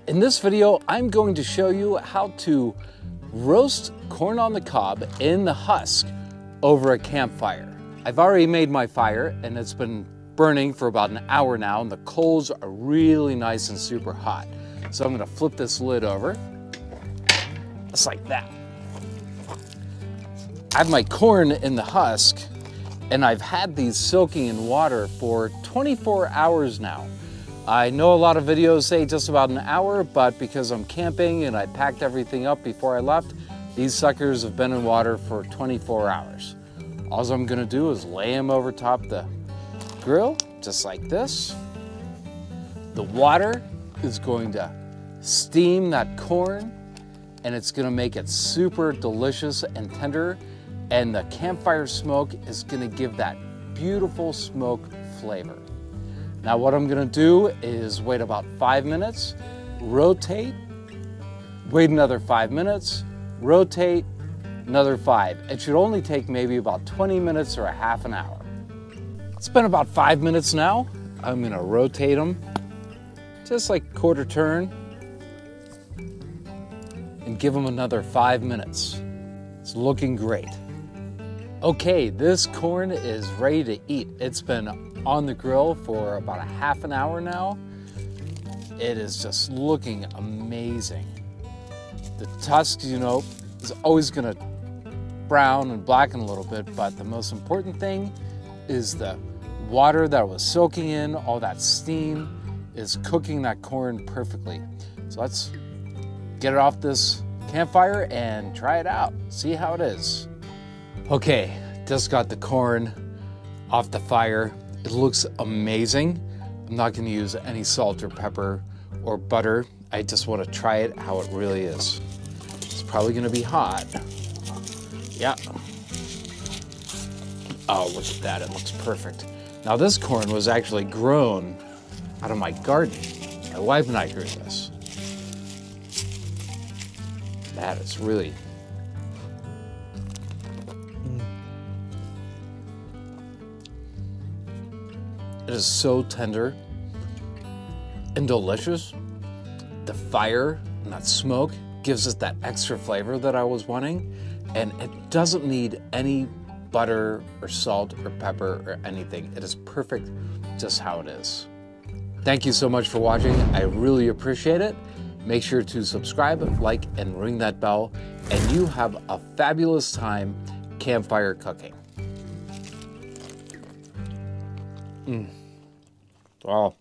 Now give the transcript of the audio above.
In this video, I'm going to show you how to roast corn on the cob in the husk over a campfire. I've already made my fire and it's been burning for about an hour now, and the coals are really nice and super hot. So I'm gonna flip this lid over, just like that. I have my corn in the husk and I've had these soaking in water for 24 hours now. I know a lot of videos say just about an hour, but because I'm camping and I packed everything up before I left, these suckers have been in water for 24 hours. All I'm gonna do is lay them over top the grill, just like this. The water is going to steam that corn and it's gonna make it super delicious and tender, and the campfire smoke is gonna give that beautiful smoke flavor. Now what I'm gonna do is wait about 5 minutes, rotate, wait another 5 minutes, rotate, another 5. It should only take maybe about 20 minutes or a half an hour. It's been about 5 minutes now. I'm gonna rotate them, just like quarter turn, and give them another 5 minutes. It's looking great. Okay, this corn is ready to eat. It's been on the grill for about a half an hour now. It is just looking amazing. The tusk, you know, is always gonna brown and blacken a little bit, but the most important thing is the water that was soaking in, all that steam is cooking that corn perfectly. So let's get it off this campfire and try it out, see how it is. Okay, just got the corn off the fire. It looks amazing. I'm not gonna use any salt or pepper or butter. I just wanna try it how it really is. It's probably gonna be hot. Yeah. Oh, look at that, it looks perfect. Now this corn was actually grown out of my garden. My wife and I grew this. That is really, it is so tender and delicious. The fire and that smoke gives it that extra flavor that I was wanting, and it doesn't need any butter or salt or pepper or anything. It is perfect just how it is. Thank you so much for watching. I really appreciate it. Make sure to subscribe, like, and ring that bell, and you have a fabulous time campfire cooking. Wow.